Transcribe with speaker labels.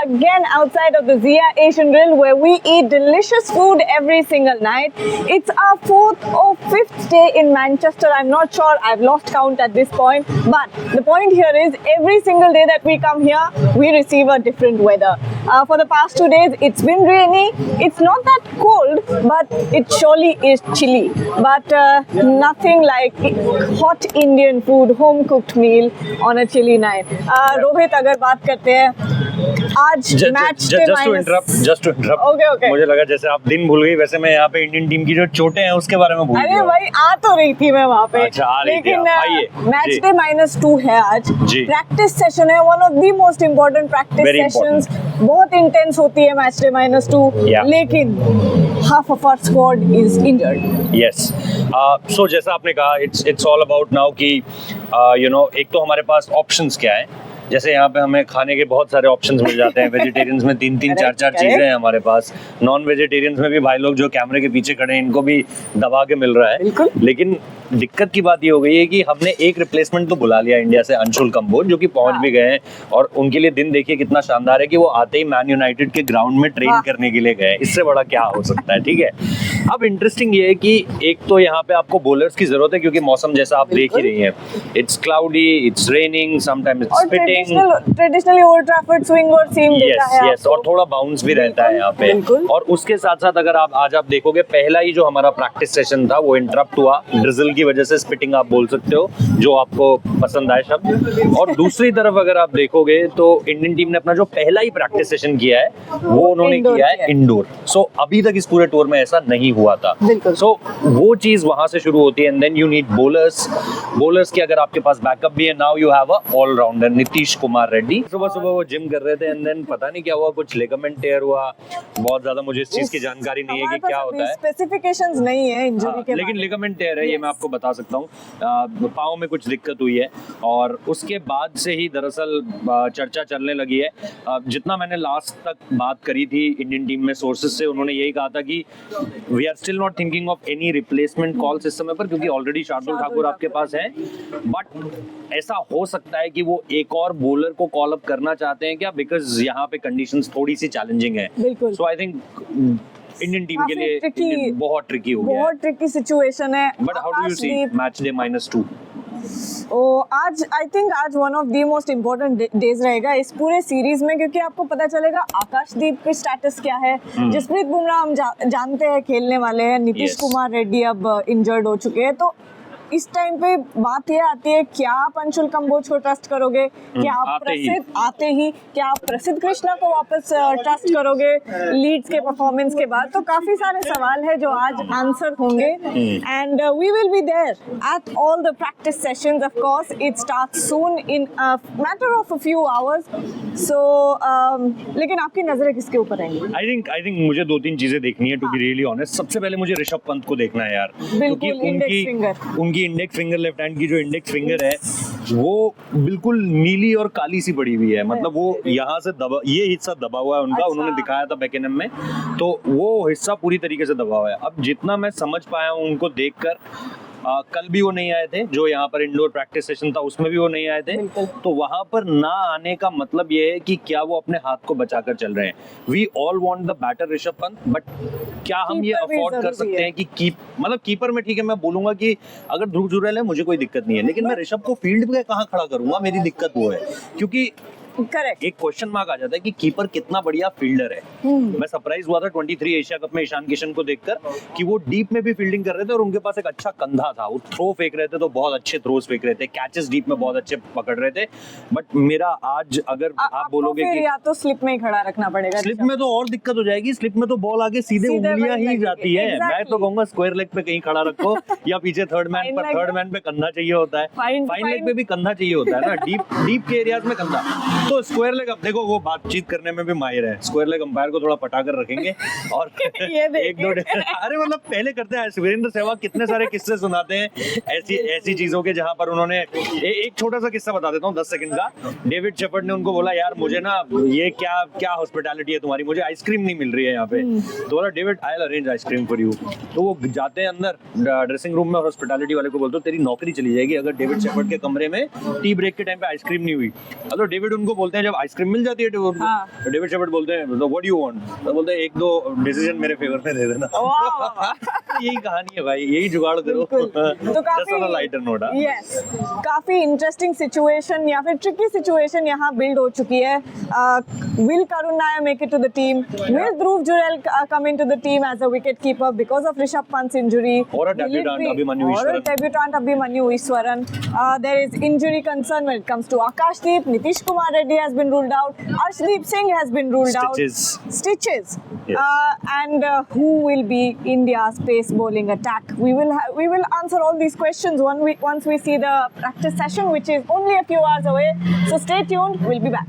Speaker 1: again outside of the Zia Asian Grill where we eat delicious food every single night. It's our 4th or 5th day in Manchester. I'm not sure, I've lost count at this point. But the point here is every single day that we come here, we receive a different weather. For the past 2 days, it's been rainy. It's not that cold, but it surely is chilly. But nothing like hot Indian food, home cooked meal on a chilly night. Rohit अगर बात करते हैं आज match day
Speaker 2: just to interrupt
Speaker 1: okay
Speaker 2: मुझे लगा जैसे आप दिन भूल गई वैसे मैं यहाँ पे इंडियन टीम की जो चोटें हैं उसके बारे में भूल
Speaker 1: अरे
Speaker 2: गया।
Speaker 1: भाई आ तो रही थी मैं वहाँ पे
Speaker 2: अच्छा, आ रही थी
Speaker 1: लेकिन
Speaker 2: आप, आइए,
Speaker 1: मैच
Speaker 2: जी।
Speaker 1: डे -2 है आज
Speaker 2: जी।
Speaker 1: प्रैक्टिस सेशन है one of the most important practice
Speaker 2: Very
Speaker 1: sessions बहुत इंटेंस होती है मैच डे -2
Speaker 2: Yeah.
Speaker 1: लेकिन half of our squad is injured
Speaker 2: yes so जैसा आपने कहा इट्स ऑल अबाउट नाउ कि यू नो एक तो हमारे पास ऑप्शंस क्या है। जैसे यहाँ पे हमें खाने के बहुत सारे ऑप्शंस मिल जाते हैं। वेजिटेरियंस में 3-3 4-4 चीजें हैं हमारे पास। नॉन वेजिटेरियंस में भी भाई लोग जो कैमरे के पीछे खड़े हैं इनको भी दबा के मिल रहा है। लेकिन दिक्कत की बात ये हो गई है कि हमने एक रिप्लेसमेंट तो बुला लिया इंडिया से, अंशुल कंबोज, जो कि पहुंच भी गए हैं और उनके लिए दिन देखिए कितना शानदार है कि वो आते ही मैन यूनाइटेड के ग्राउंड में ट्रेन करने के लिए गए। इससे बड़ा क्या हो सकता है, ठीक है। अब इंटरेस्टिंग ये है कि एक तो यहाँ पे आपको बॉलर्स की जरूरत है क्योंकि मौसम जैसा आप देख ही रही हैं, it's cloudy, it's raining, sometimes it's spitting.
Speaker 1: Traditionally old Trafford swing और सीम देता है
Speaker 2: यस, और थोड़ा बाउंस भी रहता है यहाँ पे। और उसके साथ साथ अगर आप आज आप देखोगे पहला ही जो हमारा प्रैक्टिस सेशन था वो इंटरप्ट हुआ ड्रिजल की वजह से। स्पिटिंग आप बोल सकते हो, जो आपको पसंद आए शब्द। और दूसरी तरफ अगर आप देखोगे तो इंडियन टीम ने अपना जो पहला ही प्रैक्टिस सेशन किया है वो उन्होंने किया है इंडोर। सो अभी तक इस पूरे टूर में ऐसा नहीं हुआ था। सो वो चीज वहां से शुरू होती है। And then you need bowlers की अगर आपके पास बैकअप भी है। Now you have a allrounder Nitish Kumar Reddy. सुबह सुबह वो जिम कर रहे थे एंड देन पता नहीं क्या हुआ, कुछ लिगामेंट टेयर हुआ। बहुत ज्यादा मुझे इस चीज की जानकारी नहीं है कि क्या होता है,
Speaker 1: स्पेसिफिकेशंस नहीं है इंजरी के,
Speaker 2: लेकिन लिगामेंट टेयर है ये मैं आपको बता सकता हूँ। पाँव में कुछ दिक्कत हुई है और उसके बाद से ही दरअसल चर्चा चलने लगी है। जितना मैंने लास्ट तक बात करी थी इंडियन टीम में सोर्सेज से, उन्होंने यही कहा था कि we are still not thinking of any replacement call इस समय पर, क्योंकि ऑलरेडी शार्दुल ठाकुर आपके पास है। बट ऐसा हो सकता है कि वो एक और बॉलर को कॉल अप करना चाहते हैं क्या, बिकॉज यहाँ पे कंडीशंस थोड़ी सी चैलेंजिंग है। So I think Indian team के लिए बहुत ट्रिकी हो गया,
Speaker 1: बहुत ट्रिकी सिचुएशन है।
Speaker 2: But how do you see match day -2?
Speaker 1: आज आई थिंक आज one of the most important days रहेगा इस पूरे सीरीज में, क्योंकि आपको पता चलेगा आकाशदीप की स्टेटस क्या है। जसप्रीत बुमराह हम जानते हैं खेलने वाले हैं, नीतीश कुमार रेड्डी अब इंजर्ड हो चुके हैं। तो इस टाइम पे बात ये आती है, क्या आप अंशुल कंबोज को ट्रस्ट करोगे? क्या आप क्या आप प्रसिद्ध कृष्णा को वापस ट्रस्ट करोगे लीड्स के परफॉर्मेंस के बाद? तो काफी सारे सवाल है जो आज आंसर होंगे and we will be there at all the practice sessions. Of course it starts soon in a matter of a few hours. So लेकिन आपकी नजरें किसके ऊपर रहेंगी?
Speaker 2: आई थिंक मुझे 2-3 चीजें देखनी है टू बी रियली ऑनेस्ट। सबसे पहले मुझे ऋषभ पंत को देखना है यार, क्योंकि उनकी इंडेक्स फिंगर, लेफ्ट हैंड की जो इंडेक्स फिंगर है वो बिल्कुल नीली और काली सी पड़ी हुई है। मतलब वो यहाँ से दबा, ये हिस्सा दबा हुआ है उनका। उन्होंने दिखाया था बेकेनम में, तो वो हिस्सा पूरी तरीके से दबा हुआ है। अब जितना मैं समझ पाया हूँ उनको देखकर, कल भी वो नहीं आए थे, जो यहाँ पर इंडोर प्रैक्टिस सेशन था उसमें भी वो नहीं आए थे। तो वहां पर ना आने का मतलब ये है कि क्या वो अपने हाथ को बचाकर चल रहे हैं। We all want the batter Rishabh Pant, but क्या हम ये अफोर्ड कर सकते हैं कि मतलब कीपर में ठीक है, मैं बोलूंगा कि अगर ध्रुव जुरैल है मुझे कोई दिक्कत नहीं है, लेकिन मैं ऋषभ को फील्ड पे कहाँ खड़ा करूंगा, मेरी दिक्कत वो है। क्योंकि
Speaker 1: करेक्ट,
Speaker 2: एक क्वेश्चन मार्क आ जाता है कि कीपर कितना बढ़िया फील्डर है। मैं सरप्राइज हुआ था 23 एशिया कप में ईशान किशन को देखकर कि वो डीप में भी फील्डिंग कर रहे थे और उनके पास एक अच्छा कंधा था। वो थ्रो फेंक रहे थे तो बहुत अच्छे थ्रोस फेंक रहे थे, कैचेस डीप में बहुत अच्छे पकड़ रहे थे। बट मेरा आज अगर आप बोलोगे कि
Speaker 1: या तो स्लिप में ही खड़ा रखना पड़ेगा,
Speaker 2: स्लिप में तो और दिक्कत हो जाएगी। स्लिप में तो बॉल आगे सीधे उंगलियां ही जाती है। मैं तो कहूंगा स्क्वायर लेग पे कहीं खड़ा रखो या पीछे थर्ड मैन पे कंधा चाहिए होता है। फाइन लेग पे भी कंधा चाहिए होता है ना, डीप के एरियाज में कंधा। तो स्क्वायर लेग, अब देखो वो बातचीत करने में भी माहिर है। स्क्वायर लेग अंपायर को थोड़ा पटाकर रखेंगे और एक दो अरे मतलब पहले करते हैं। वीरेंद्र सहवाग कितने सारे किस्से सुनाते हैं ऐसी चीजों के, जहां पर उन्होंने एक छोटा सा किस्सा बता देता हूँ 10 सेकंड का। डेविड शेफर्ड ने उनको बोला, यार मुझे ना ये क्या हॉस्पिटैलिटी है तुम्हारी, मुझे आइसक्रीम नहीं मिल रही है यहाँ पे। तो बोला David, I will arrange ice cream for you. तो वो जाते हैं अंदर ड्रेसिंग रूम में और हॉस्पिटैलिटी वाले को बोलते हो तेरी नौकरी चली जाएगी अगर डेविड शेफर्ड के कमरे में टी ब्रेक के टाइम पे आइसक्रीम नहीं हुई। तो डेविड उनको बोलते हैं जब आइसक्रीम मिल जाती है
Speaker 1: हाँ।
Speaker 2: डेविड शेफर्ड बोलते हैं व्हाट डू यू वांट, तो बोलते हैं एक दो डिसीजन मेरे फेवर में दे देना।
Speaker 1: वाह।
Speaker 2: यही कहानी है भाई, यही जुगाड़ करो।
Speaker 1: बिल्कुल। तो काफी
Speaker 2: लाइटर नोट।
Speaker 1: यस, काफी इंटरेस्टिंग सिचुएशन या फिर ट्रिकी सिचुएशन यहाँ बिल्ड हो चुकी है। Will Karun Nair make it to the team? Will Dhruv Jurel come into the team as a wicket keeper because of Rishabh Pant's injury?
Speaker 2: Or a debutant Abhimanyu
Speaker 1: Or a
Speaker 2: Easwaran.
Speaker 1: debutant Abhimanyu Easwaran. There is injury concern when it comes to Akashdeep. Nitish Kumar Reddy has been ruled out. Arshdeep Singh has been ruled
Speaker 2: Stitches.
Speaker 1: out. Stitches.
Speaker 2: Yes.
Speaker 1: And who will be India's pace bowling attack? We will answer all these questions once we see the practice session, which is only a few hours away. So stay tuned. We'll be back.